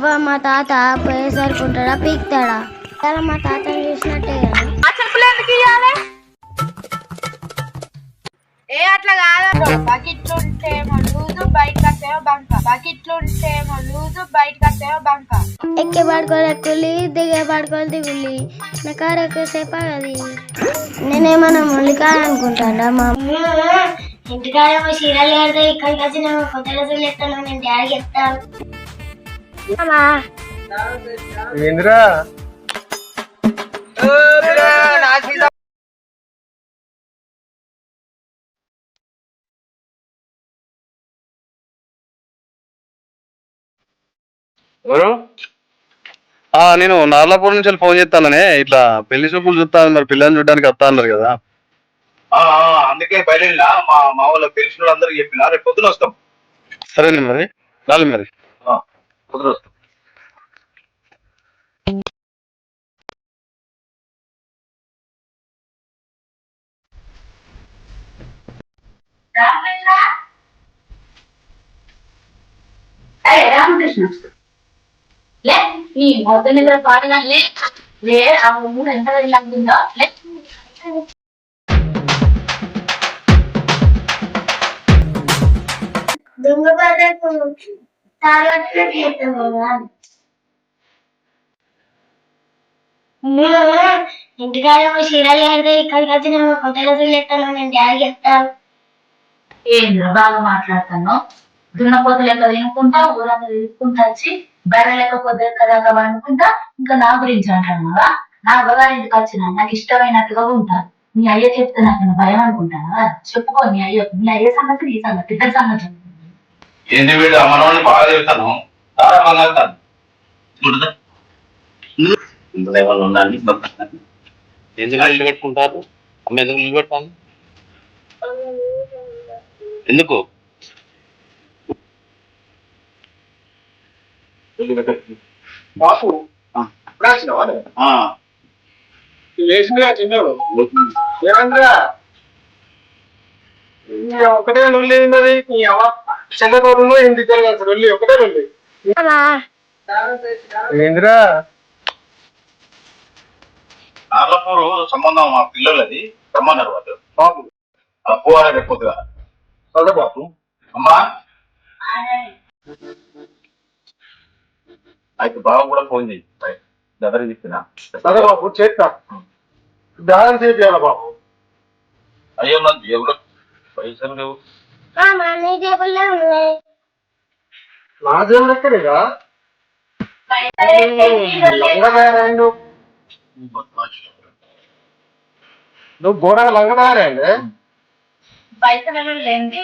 అవ్వ మా తాత పోయేసరికి ఉంటాడా పీక్తాడా? అలా మా తాతని చూసినట్టే కదా. ఆ చెప్పులు ఎందుకు ఇయ్యాలి? అట్లా కాదు. బకెట్లు ఉంటేమో లూజు, బయటకు వస్తేమో బంక. బకెట్లు ఉంటేమో లూజు, బయటకు వస్తేమో బంక. ఎక్కే పడుకోలే కులి, దిగే పడుకోలు దిగులి. నా కారు ఎక్కువసేపు అది నేనేమన్నా ములికా అనుకుంటాడా? మా ఇంటికాడేమో చీరలు కడితే ఇక్కడికి వచ్చి నేను కొత్త రోజులు ఎత్తాను. నేను డాడీకి చెప్తాను. ఏంద్రా ఎవరు? నేను నార్లాపూర్ నుంచి ఫోన్ చేస్తాననే ఇట్లా పెళ్లి చూపులు చూస్తాను, మరి పిల్లల్ని చూడడానికి వస్తా అన్నారు కదా. అందుకే బయలుదేరినా మా వాళ్ళ తెలిసిన వాళ్ళందరికీ చెప్పిన రేపు పొద్దున వస్తాం. సరేనే మరి రాలి మరి పొద్దున వస్తాం. రామకృష్ణ లే ఈ మొదటి నిద్ర పాడగానే లే ఆ మూడు ఎంత వెళ్ళాకుందో లే. దొంగ బర్రెకు తాగట్లేదు చేస్తాం కదా. ఇంటికాడేమో చీరలు కడితే ఇక్కడికి వచ్చి నేను కొత్త రోజులు ఎత్తాను. నేను డాడీకి చెప్తాను. ఏంద్ర బాగా మాట్లాడుతాను. దున్నపోతు లెక్క తినుకుంటా ఊరంతా తీసుకుంటా వచ్చి బర్రె లెక్క పొద్దు కదా అనుకుంటా ఇంకా నా గురించి అంటాను. నా అవ్వగారింటికి వచ్చిన నాకు ఇష్టమైనట్టుగా ఉంటాను. నీ అయ్య చెప్తే నాకు భయం అనుకుంటానా? చెప్పుకో నీ అయ్య సంగతి నీ సంగతి ఇద్దరు సంగతి. ఏంటి వీడు మనవాడిని బాగా చెబుతాను, చాలా బాగా వెళ్తాను. ఇందులో ఏమైనా ఉండాలి ఎందుకు ఇల్లు పెట్టుకుంటారు? అమ్మ ఎందుకు ఇల్లు పెట్టాను? ఎందుకు? బాపు లేచిందిగా చిన్నాడు. ఏమంటారా ఒకటే లొల్లి ఉన్నది. చిన్నతోడు ఇంటి జరగాల్సిన లొల్లి ఒకటే లొల్లి. ఏందిరా నార్లపూరు సంబంధం మా పిల్లలది రమ్మన్నారు వాళ్ళు. బాబు పోవాలి రేపు పొద్దుగా. చదువు బాబు. అమ్మా అయితే బాబు కూడా ఫోన్ చేయి, దగ్గర చెప్పిన. చదువు బాబు చేస్తా. బ్యాలెన్స్ చేయాలి బాబు. అయ్యో నా జేబులో పైసలు లేవు. నీ టేబుల్లో ఉన్నాయి. నా జేబులు ఎక్కడేగా నువ్వు ఘోరంగా లంగనారండి. పైసలు లేని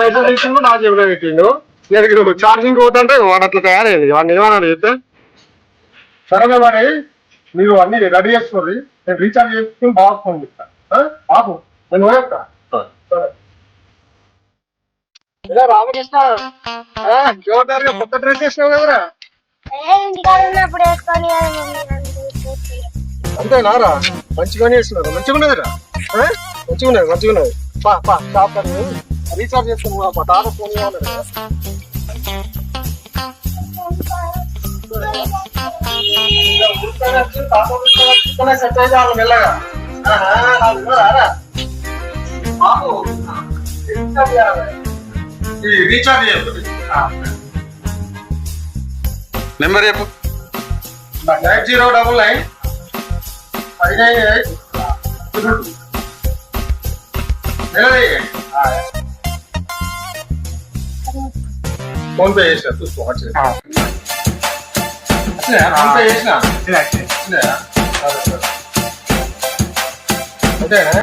పైసలు తీసిండు, నా జేబులో పెట్టిండు. నేను ఛార్జింగ్ పోతుంటే వాడు అట్లా తయారయ్యేది. వాడిని ఏమన్నా చెప్తే సరే మరి మీరు అన్ని రెడీ చేసుకోండి. నేను రీఛార్జ్ చేసుకుని బాగా ఫోన్ చేస్తాను. బాబు నేను పోయేస్తా. రామకృష్ణ జోర్దార్గా కొత్త డ్రెస్ వేసినావు కదరా? ఇంటికాడ ఉన్నప్పుడు వేసుకొని అంతేనారా? మంచిగానే వేసినారు. మంచిగా ఉన్నదిరా, మంచిగా ఉన్నది, మంచిగా ఉన్నది. షాప్ రీఛార్జ్ చేసుకుని మా తాత ఫోన్ ఇవ్వాలి. మెల్లగా రీఛార్జ్ చేయాలి. నెంబర్ చెప్పు. 8099 598 ఫోన్ పే చేసిన చూసుకో. ఫోన్ పే చేసిన అంతేనా?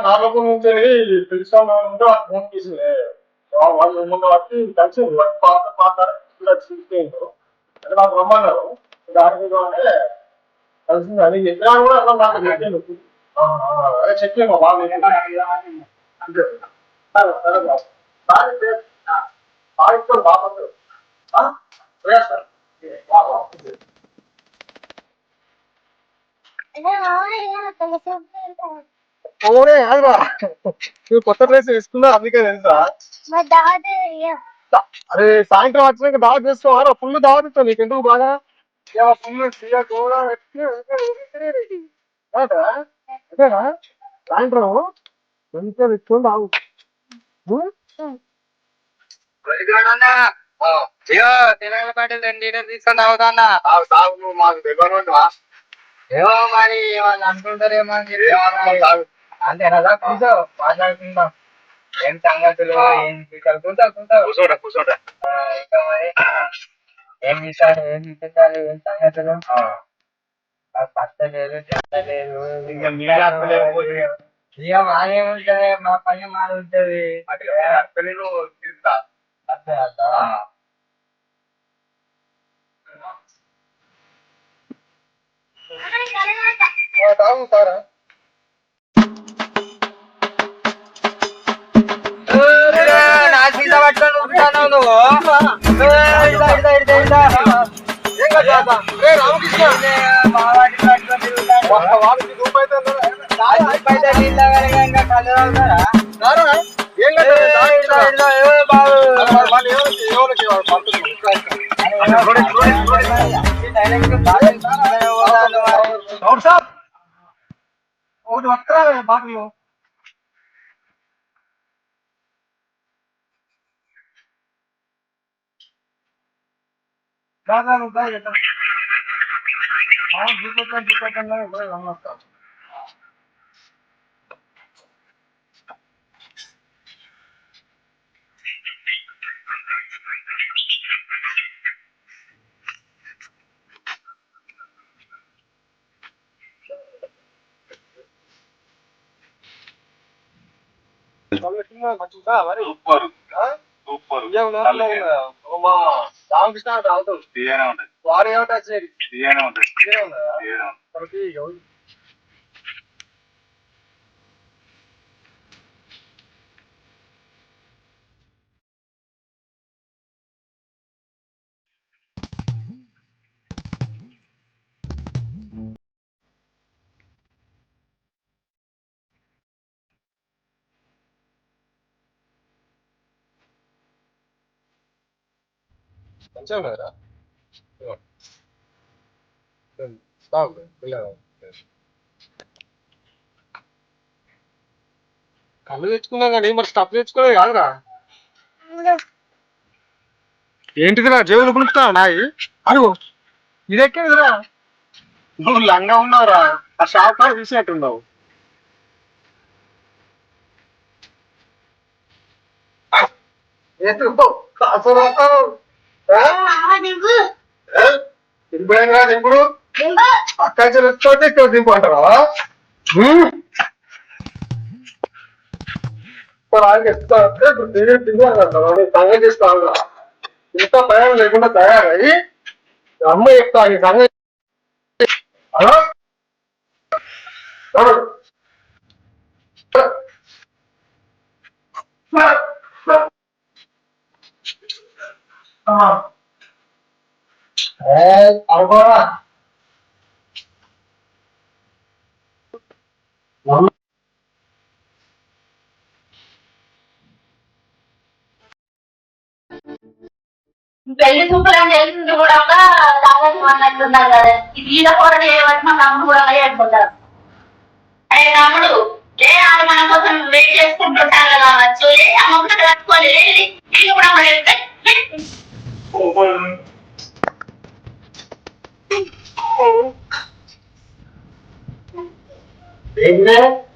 నాలుగు నుంచి తెలిసిన ఉంటే ఫోన్ తీసింది. వాళ్ళు ముందు వచ్చి కలిసి మాట్లాడారు. నాకు రమ్మన్నారు. దానికి కలిసింది అని చెప్పినా కూడా అసలు నాకు చెప్పాను. అదే చెప్పాను బాగా అంతే. సరే సరే బాగా బాగుంది. సార్ అవునే కాదురా, నువ్వు కొత్త డ్రెస్ వేసుకున్నా అందుకే తెలుసా. అరే సాయంత్రం వచ్చినాక దావత్ చేసుకోవాలా, ఫుల్ దావత్ ఇస్తాను నీకు. ఎందుకు బాగా ఫుల్ కూడా అదేనా సాయంత్రం మంచిగా తెచ్చుకొని తాగు. తిరగల పాటు 2 లీటర్ తీసుకొని తాగుతాన్నా. నువ్వు మాకు దగ్గర ఏమో మరి వాళ్ళు అనుకుంటారేమో అని చెప్పి అంతేనా కూర్చో మాట్లాడుకుందాం. ఏం సంగతులు ఏం విషయాలు కూర్చోట ఇంకా మరి ఏం విషయాలు ఏం విశేషాలు ఏం సంగతులు పట్టలేదు చెత్తలేదు ఇక మాదేముంటది మా పని మాది ఉంటది. అంతే అంటావా? తాగుతారా నా సీత పట్టుకొని ఉంటాను నువ్వు. రామకృష్ణ మా వాటిని పట్టుకొని తిరుగుతాను. వాడికి రూపాయి అయితే పైసలు నీళ్ళ కనుక ఇంకా కళ్ళు తాగుతారా? ఏం ఒకటి వస్త్రా బాటలు దాదాపు రామకృష్ణ తాగుతావు వారు ఏమిటో మంచిగా ఉన్నారా కళ్ళు తెచ్చుకున్నా కానీ మరి స్టఫ్ తెచ్చుకోలేదు కాదురా. ఏంటిదిరా జేబులు పులుపుతా నాయి అడుగు ఇదెక్కేదిరా. నువ్వు లంగా ఉన్నావురా, ఆ షాప్ లో తీసేట్టున్నావు. దింపేంగా దింపుడు అక్కడ చెల్లిస్తోటి ఇక్కడ దింపు అంటారా. సంగతి చేస్తాను ఇంత భయం లేకుండా తయారయ్యి అమ్మ చెప్తా ఈ సంగతి. హలో అనుకోరా పెళ్లి చూపులని తెలిసింది కూడా తాగని అన్నట్టున్నారు కదా. ఇది ఈడ కూడా చేయబట్టి మా తమ్ముడు కూడా అయిపోతారు. అరే తమ్ముడు ఏ ఆడ మన కోసం వెయిట్ చేసుకుంటుంటారు కావచ్చు. అమ్మ కూడా కట్టుకోవాలి కూడా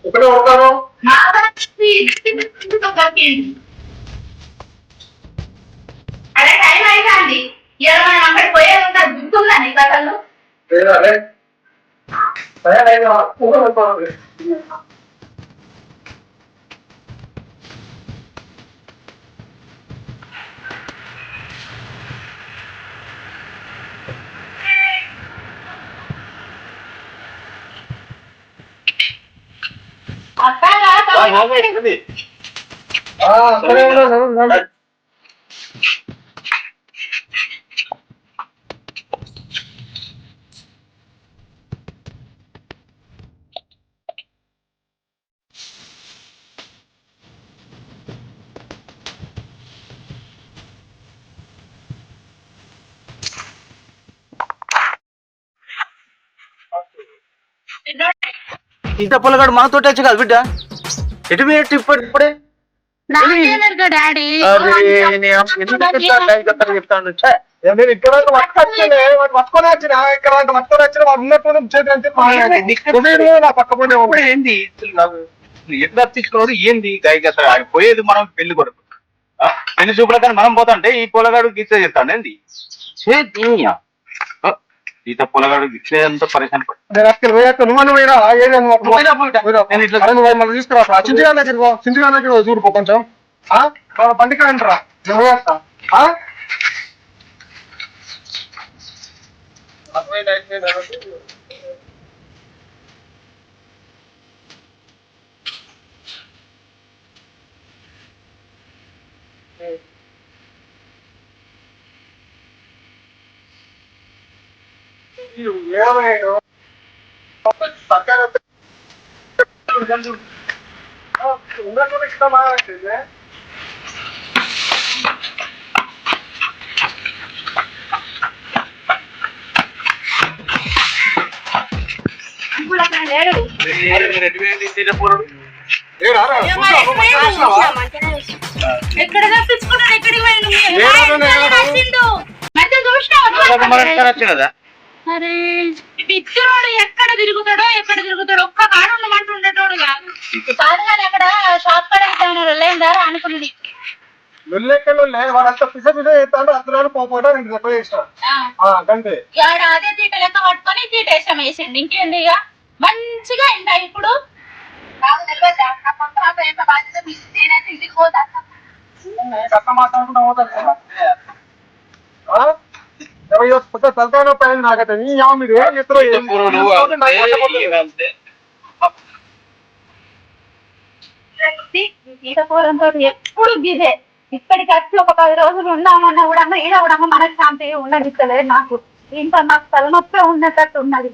ఇక్కడే ఉంటాను. అరే టైం అయిపోయింది. ఇవాళ మనం అక్కడికి పోయేది ఉంటుంది గుర్తుందా నీ కథలు? ఇంత పొలగాడు మనతో వచ్చి కాదు బిడ్డ ఎటు పోయేట్టు ఇప్పుడే డాడీ చెప్తాను నేను ఇక్కడ పట్టుకొచ్చిన పట్టుకొని వచ్చిన ఇక్కడ పట్టుకొని వచ్చిన వాడు ఉన్నట్టు నా పక్క పోయి ఏంది ఎట్లా తీసుకున్నారు ఏంది గాయక పోయేది మనం పెళ్లి కొరకు పెళ్లి చూపుల కానీ మనం పోతాంటే ఈ పొలగాడు గీత చెప్తాను ఏంది ఈత పొలగాడు గిట్లేదంతా పరిశాన్ తీసుకురా చింతగా చూడు కొంచెం బండికి రండిరా ఇష్టమా ఎక్కడ తప్పించుకున్నాడు ఎక్కడికి అరే పిచ్చోడు ఎక్కడ తిరుగుతాడో ఒక్క కాడు ఉండమంటూ ఉండేటోడు కాదు కానీ అక్కడ షాప్ కాడ లేదా అనుకున్నది లొల్లెక్కలు వాడంతా పిస చేస్తాడు అందులో పోపోవడం రెండు దెబ్బ చేసినాడు అంతే అదే తీట లెక్క పట్టుకొని తీటేసాం వేసిండు ఇంకేంది ఇక మంచిగా అయిందా ఇప్పుడు కట్ట మాట్లాడుకుంటా పోతాను తలకాయ పైన నాకైతే నీ మీరు ఏం చేస్తారో ఎప్పుడు గిదే ఇక్కడికి వచ్చి ఒక 10 రోజులు ఉన్నామన్నా కూడా ఈడ కూడా మనకు శాంతి ఉండనిస్తలేదు నాకు ఇంకా నాకు తలనొప్పి ఉన్నట్టు ఉన్నది